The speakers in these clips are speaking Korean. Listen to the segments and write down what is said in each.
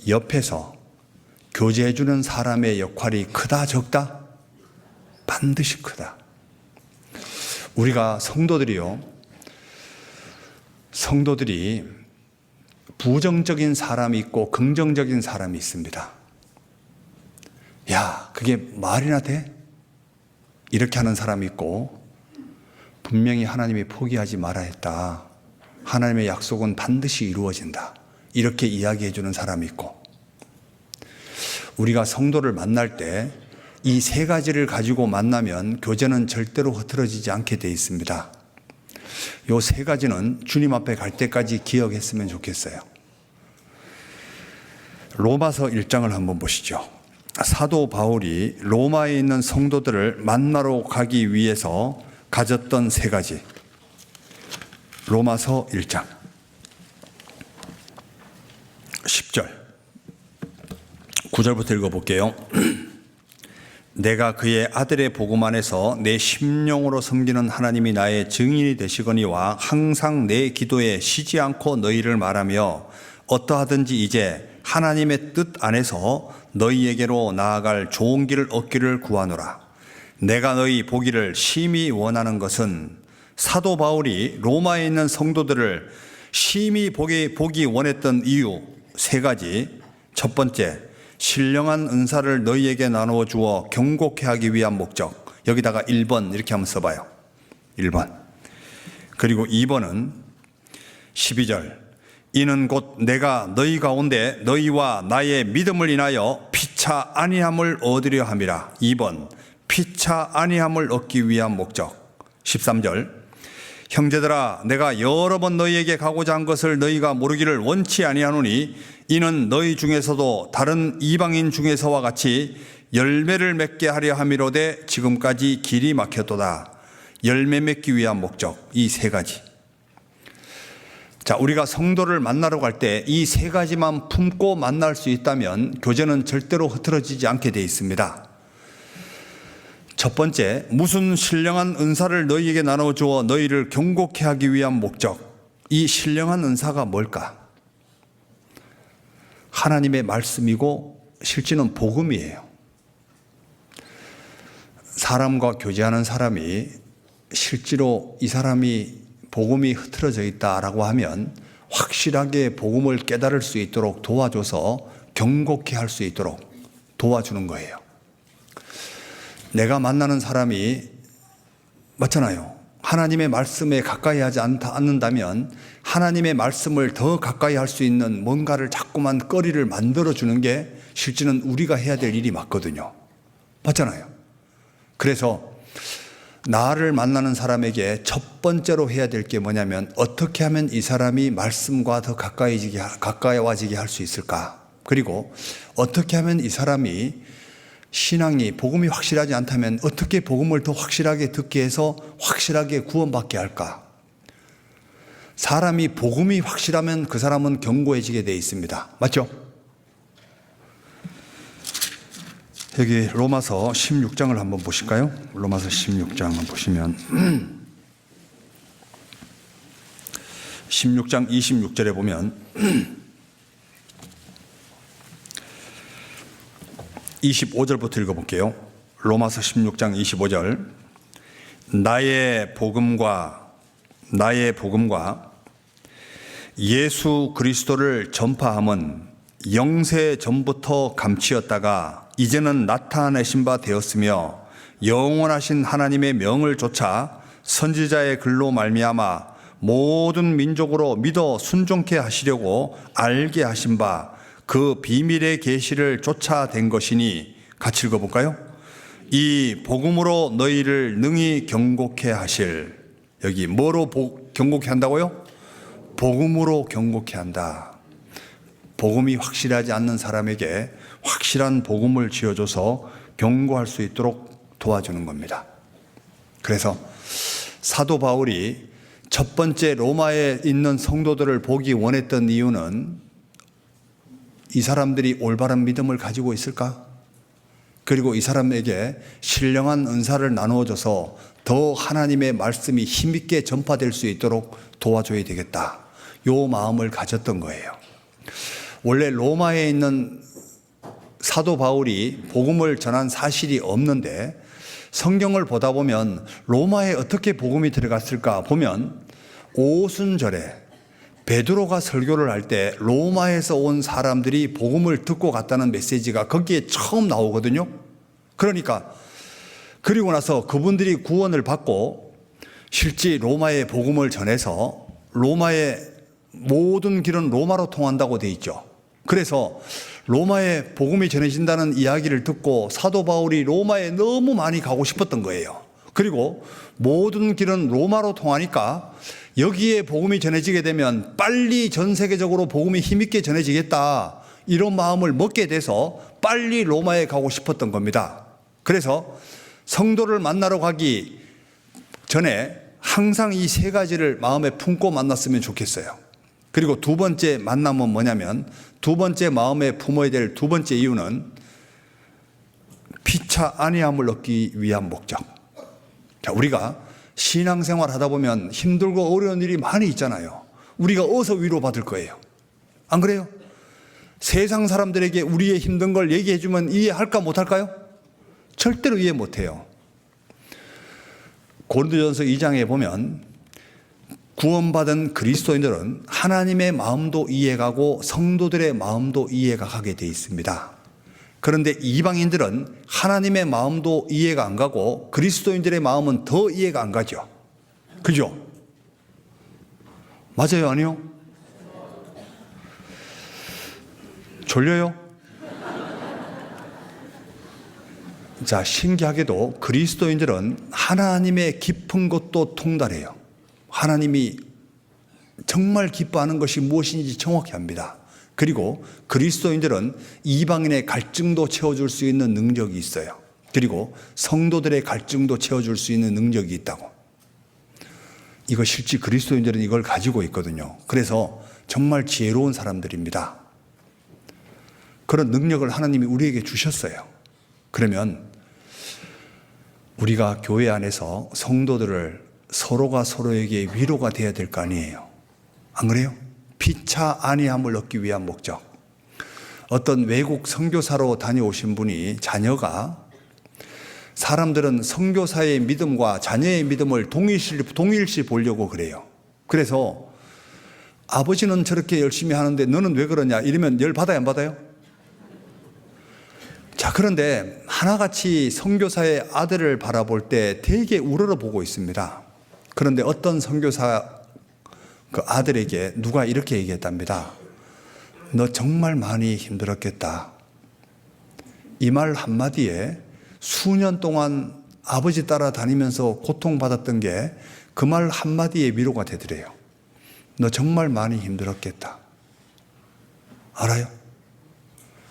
옆에서 교제해주는 사람의 역할이 크다 적다? 반드시 크다. 우리가 성도들이 부정적인 사람이 있고 긍정적인 사람이 있습니다. 야, 그게 말이나 돼? 이렇게 하는 사람이 있고, 분명히 하나님이 포기하지 말아야 했다. 하나님의 약속은 반드시 이루어진다. 이렇게 이야기해 주는 사람이 있고, 우리가 성도를 만날 때 이 세 가지를 가지고 만나면 교제는 절대로 흐트러지지 않게 되어 있습니다. 이 세 가지는 주님 앞에 갈 때까지 기억했으면 좋겠어요. 로마서 1장을 한번 보시죠. 사도 바울이 로마에 있는 성도들을 만나러 가기 위해서 가졌던 세 가지. 로마서 1장 10절 9절부터 읽어볼게요. 내가 그의 아들의 복음 안에서 내 심령으로 섬기는 하나님이 나의 증인이 되시거니와 항상 내 기도에 쉬지 않고 너희를 말하며 어떠하든지 이제 하나님의 뜻 안에서 너희에게로 나아갈 좋은 길을 얻기를 구하노라. 내가 너희 보기를 심히 원하는 것은, 사도 바울이 로마에 있는 성도들을 심히 보기 원했던 이유 세 가지. 첫 번째, 신령한 은사를 너희에게 나누어 주어 경고케 하기 위한 목적. 여기다가 1번 이렇게 한번 써봐요. 1번. 그리고 2번은 12절. 이는 곧 내가 너희 가운데 너희와 나의 믿음을 인하여 피차 아니함을 얻으려 함이라. 2번. 피차 아니함을 얻기 위한 목적. 13절. 형제들아, 내가 여러 번 너희에게 가고자 한 것을 너희가 모르기를 원치 아니하노니 이는 너희 중에서도 다른 이방인 중에서와 같이 열매를 맺게 하려 함이로되 지금까지 길이 막혔도다. 열매 맺기 위한 목적. 이 세 가지. 자, 우리가 성도를 만나러 갈 때 이 세 가지만 품고 만날 수 있다면 교제는 절대로 흐트러지지 않게 되어 있습니다. 첫 번째, 무슨 신령한 은사를 너희에게 나눠 주어 너희를 경고케 하기 위한 목적. 이 신령한 은사가 뭘까? 하나님의 말씀이고 실제는 복음이에요. 사람과 교제하는 사람이 실제로 이 사람이 복음이 흐트러져 있다라고 하면 확실하게 복음을 깨달을 수 있도록 도와줘서 경고케 할 수 있도록 도와주는 거예요. 내가 만나는 사람이 맞잖아요. 하나님의 말씀에 가까이 하지 않는다면 하나님의 말씀을 더 가까이 할 수 있는 뭔가를 자꾸만 거리를 만들어주는 게 실제는 우리가 해야 될 일이 맞거든요. 맞잖아요. 그래서 나를 만나는 사람에게 첫 번째로 해야 될 게 뭐냐면 어떻게 하면 이 사람이 말씀과 더 가까워지게 할 수 있을까? 그리고 어떻게 하면 이 사람이 신앙이 복음이 확실하지 않다면 어떻게 복음을 더 확실하게 듣게 해서 확실하게 구원받게 할까? 사람이 복음이 확실하면 그 사람은 견고해지게 되어 있습니다. 맞죠? 여기 로마서 16장을 한번 보실까요? 로마서 16장을 보시면 16장 26절에 보면 25절부터 읽어볼게요. 로마서 16장 25절. 나의 복음과 예수 그리스도를 전파함은 영세 전부터 감추었다가 이제는 나타내신 바 되었으며 영원하신 하나님의 명을 좇아 선지자의 글로 말미암아 모든 민족으로 믿어 순종케 하시려고 알게 하신 바 그 비밀의 계시를 쫓아낸 것이니, 같이 읽어볼까요? 이 복음으로 너희를 능히 경고케 하실. 여기 뭐로 경고케 한다고요? 복음으로 경고케 한다. 복음이 확실하지 않는 사람에게 확실한 복음을 지어줘서 경고할 수 있도록 도와주는 겁니다. 그래서 사도 바울이 첫 번째 로마에 있는 성도들을 보기 원했던 이유는 이 사람들이 올바른 믿음을 가지고 있을까? 그리고 이 사람에게 신령한 은사를 나누어줘서 더 하나님의 말씀이 힘있게 전파될 수 있도록 도와줘야 되겠다. 요 마음을 가졌던 거예요. 원래 로마에 있는 사도 바울이 복음을 전한 사실이 없는데 성경을 보다 보면 로마에 어떻게 복음이 들어갔을까 보면 오순절에 베드로가 설교를 할 때 로마에서 온 사람들이 복음을 듣고 갔다는 메시지가 거기에 처음 나오거든요. 그러니까 그리고 나서 그분들이 구원을 받고 실제 로마의 복음을 전해서 로마의 모든 길은 로마로 통한다고 돼 있죠. 그래서 로마에 복음이 전해진다는 이야기를 듣고 사도 바울이 로마에 너무 많이 가고 싶었던 거예요. 그리고 모든 길은 로마로 통하니까 여기에 복음이 전해지게 되면 빨리 전 세계적으로 복음이 힘있게 전해지겠다, 이런 마음을 먹게 돼서 빨리 로마에 가고 싶었던 겁니다. 그래서 성도를 만나러 가기 전에 항상 이 세 가지를 마음에 품고 만났으면 좋겠어요. 그리고 두 번째 만남은 뭐냐면, 두 번째 마음에 품어야 될 두 번째 이유는 피차 안위함을 얻기 위한 목적. 자, 우리가 신앙생활 하다 보면 힘들고 어려운 일이 많이 있잖아요. 우리가 어디서 위로받을 거예요? 안 그래요? 세상 사람들에게 우리의 힘든 걸 얘기해 주면 이해할까 못할까요? 절대로 이해 못해요. 고린도전서 2장에 보면 구원받은 그리스도인들은 하나님의 마음도 이해가고 성도들의 마음도 이해가 가게 돼 있습니다. 그런데 이방인들은 하나님의 마음도 이해가 안 가고 그리스도인들의 마음은 더 이해가 안 가죠. 그죠? 맞아요, 아니요? 졸려요? 자, 신기하게도 그리스도인들은 하나님의 깊은 것도 통달해요. 하나님이 정말 기뻐하는 것이 무엇인지 정확히 압니다. 그리고 그리스도인들은 이방인의 갈증도 채워줄 수 있는 능력이 있어요. 그리고 성도들의 갈증도 채워줄 수 있는 능력이 있다고. 이거 실제 그리스도인들은 이걸 가지고 있거든요. 그래서 정말 지혜로운 사람들입니다. 그런 능력을 하나님이 우리에게 주셨어요. 그러면 우리가 교회 안에서 성도들을 서로가 서로에게 위로가 되어야 될 거 아니에요. 안 그래요? 피차 안위함을 얻기 위한 목적. 어떤 외국 선교사로 다녀오신 분이 자녀가, 사람들은 선교사의 믿음과 자녀의 믿음을 동일시 보려고 그래요. 그래서 아버지는 저렇게 열심히 하는데 너는 왜 그러냐 이러면 열 받아요, 안 받아요? 자, 그런데 하나같이 선교사의 아들을 바라볼 때 되게 우러러보고 있습니다. 그런데 어떤 선교사 그 아들에게 누가 이렇게 얘기했답니다. 너 정말 많이 힘들었겠다. 이 말 한마디에 수년 동안 아버지 따라다니면서 고통받았던 게 그 말 한마디에 위로가 되더래요. 너 정말 많이 힘들었겠다. 알아요?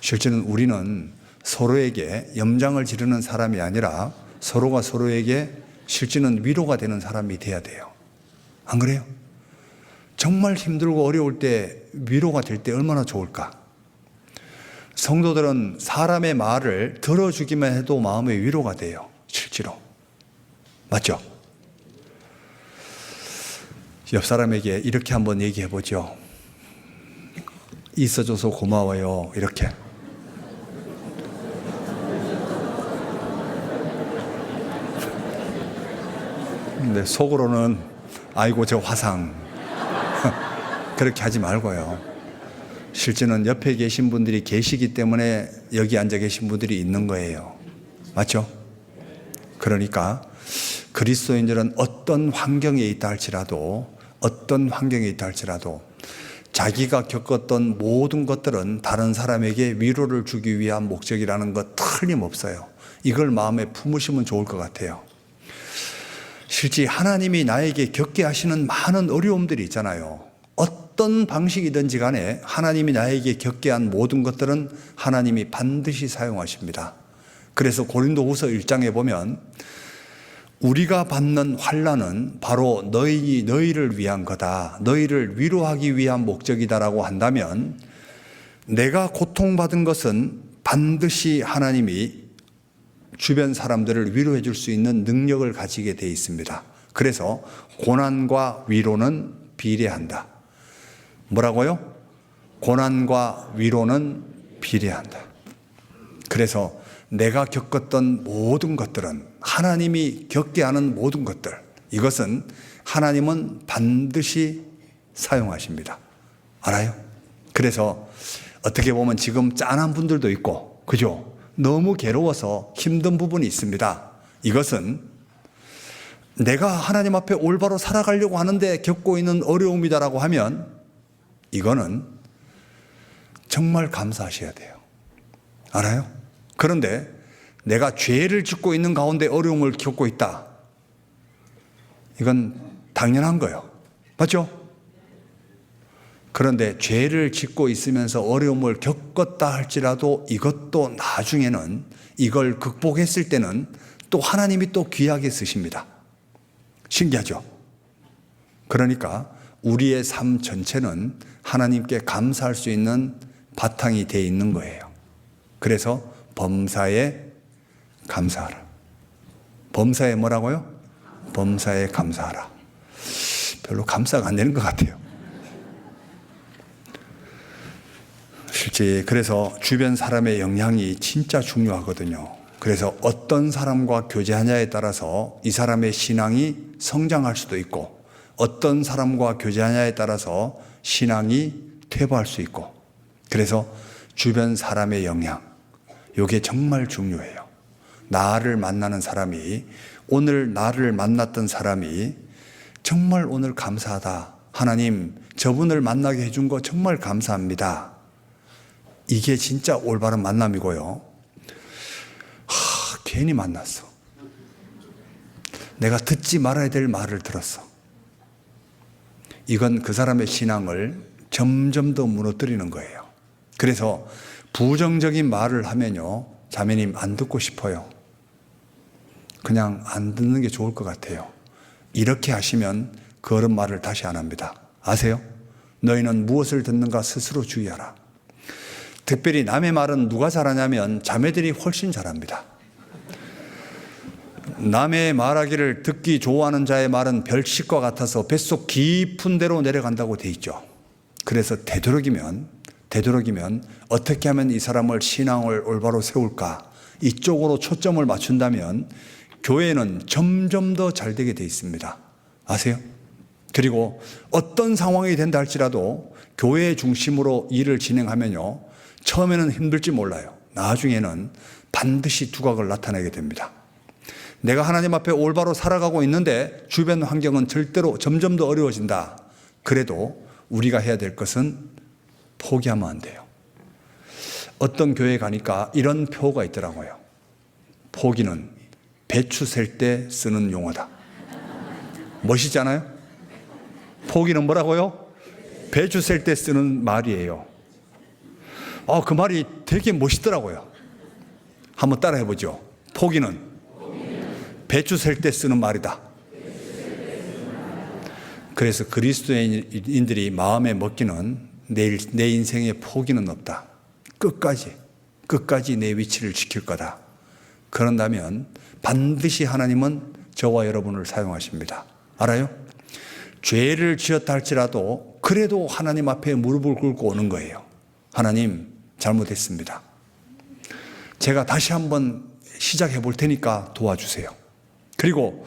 실제는 우리는 서로에게 염장을 지르는 사람이 아니라 서로가 서로에게 실제는 위로가 되는 사람이 돼야 돼요. 안 그래요? 정말 힘들고 어려울 때 위로가 될 때 얼마나 좋을까? 성도들은 사람의 말을 들어주기만 해도 마음의 위로가 돼요. 실제로. 맞죠? 옆 사람에게 이렇게 한번 얘기해 보죠. 있어줘서 고마워요. 이렇게. 근데 속으로는 아이고 저 화상. 그렇게 하지 말고요. 실제는 옆에 계신 분들이 계시기 때문에 여기 앉아 계신 분들이 있는 거예요. 맞죠? 그러니까 그리스도인들은 어떤 환경에 있다 할지라도 자기가 겪었던 모든 것들은 다른 사람에게 위로를 주기 위한 목적이라는 것 틀림없어요. 이걸 마음에 품으시면 좋을 것 같아요. 실제 하나님이 나에게 겪게 하시는 많은 어려움들이 있잖아요. 어떤 방식이든지 간에 하나님이 나에게 겪게 한 모든 것들은 하나님이 반드시 사용하십니다. 그래서 고린도후서 1장에 보면 우리가 받는 환난은 바로 너희를 위한 거다. 너희를 위로하기 위한 목적이다라고 한다면 내가 고통받은 것은 반드시 하나님이 주변 사람들을 위로해 줄 수 있는 능력을 가지게 돼 있습니다. 그래서 고난과 위로는 비례한다. 뭐라고요? 고난과 위로는 비례한다. 그래서 내가 겪었던 모든 것들은, 하나님이 겪게 하는 모든 것들, 이것은 하나님은 반드시 사용하십니다. 알아요? 그래서 어떻게 보면 지금 짠한 분들도 있고, 그죠? 너무 괴로워서 힘든 부분이 있습니다. 이것은 내가 하나님 앞에 올바로 살아가려고 하는데 겪고 있는 어려움이다라고 하면 이거는 정말 감사하셔야 돼요. 알아요? 그런데 내가 죄를 짓고 있는 가운데 어려움을 겪고 있다. 이건 당연한 거예요. 맞죠? 그런데 죄를 짓고 있으면서 어려움을 겪었다 할지라도 이것도 나중에는, 이걸 극복했을 때는 또 하나님이 또 귀하게 쓰십니다. 신기하죠? 그러니까 우리의 삶 전체는 하나님께 감사할 수 있는 바탕이 되어 있는 거예요. 그래서 범사에 감사하라. 범사에 뭐라고요? 범사에 감사하라. 별로 감사가 안 되는 것 같아요. 실제 그래서 주변 사람의 영향이 진짜 중요하거든요. 그래서 어떤 사람과 교제하냐에 따라서 이 사람의 신앙이 성장할 수도 있고, 어떤 사람과 교제하냐에 따라서 신앙이 퇴보할 수 있고, 그래서 주변 사람의 영향, 이게 정말 중요해요. 나를 만나는 사람이, 오늘 나를 만났던 사람이 정말 오늘 감사하다. 하나님, 저분을 만나게 해준 거 정말 감사합니다. 이게 진짜 올바른 만남이고요. 괜히 만났어. 내가 듣지 말아야 될 말을 들었어. 이건 그 사람의 신앙을 점점 더 무너뜨리는 거예요. 그래서 부정적인 말을 하면요, 자매님 안 듣고 싶어요. 그냥 안 듣는 게 좋을 것 같아요. 이렇게 하시면 그런 말을 다시 안 합니다. 아세요? 너희는 무엇을 듣는가 스스로 주의하라. 특별히 남의 말은 누가 잘하냐면 자매들이 훨씬 잘합니다. 남의 말하기를 듣기 좋아하는 자의 말은 별식과 같아서 뱃속 깊은 데로 내려간다고 돼 있죠. 그래서 되도록이면 어떻게 하면 이 사람을 신앙을 올바로 세울까, 이쪽으로 초점을 맞춘다면 교회는 점점 더 잘 되게 돼 있습니다. 아세요? 그리고 어떤 상황이 된다 할지라도 교회 중심으로 일을 진행하면요, 처음에는 힘들지 몰라요. 나중에는 반드시 두각을 나타내게 됩니다. 내가 하나님 앞에 올바로 살아가고 있는데 주변 환경은 절대로 점점 더 어려워진다. 그래도 우리가 해야 될 것은 포기하면 안 돼요. 어떤 교회 가니까 이런 표가 있더라고요. 포기는 배추 셀 때 쓰는 용어다. 멋있지 않아요? 포기는 뭐라고요? 배추 셀 때 쓰는 말이에요. 그 말이 되게 멋있더라고요. 한번 따라해 보죠. 포기는 배추 셀 때 쓰는 말이다. 그래서 그리스도인들이 마음에 먹기는 내 인생에 포기는 없다. 끝까지 내 위치를 지킬 거다. 그런다면 반드시 하나님은 저와 여러분을 사용하십니다. 알아요? 죄를 지었다 할지라도 그래도 하나님 앞에 무릎을 꿇고 오는 거예요. 하나님, 잘못했습니다. 제가 다시 한번 시작해 볼 테니까 도와주세요. 그리고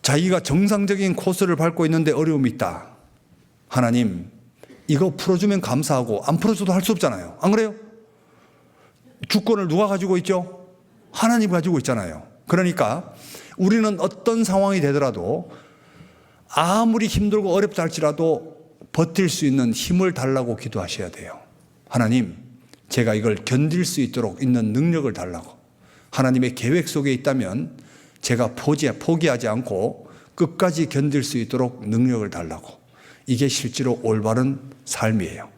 자기가 정상적인 코스를 밟고 있는데 어려움이 있다. 하나님, 이거 풀어주면 감사하고 안 풀어줘도 할 수 없잖아요. 안 그래요? 주권을 누가 가지고 있죠? 하나님 가지고 있잖아요. 그러니까 우리는 어떤 상황이 되더라도 아무리 힘들고 어렵다 할지라도 버틸 수 있는 힘을 달라고 기도하셔야 돼요. 하나님, 제가 이걸 견딜 수 있도록 있는 능력을 달라고. 하나님의 계획 속에 있다면 제가 포기하지 않고 끝까지 견딜 수 있도록 능력을 달라고. 이게 실제로 올바른 삶이에요.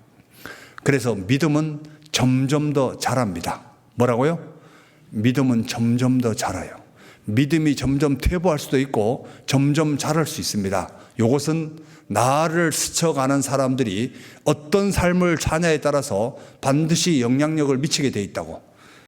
그래서 믿음은 점점 더 자랍니다. 뭐라고요? 믿음은 점점 더 자라요. 믿음이 점점 퇴보할 수도 있고 점점 자랄 수 있습니다. 이것은 나를 스쳐가는 사람들이 어떤 삶을 사냐에 따라서 반드시 영향력을 미치게 돼 있다고.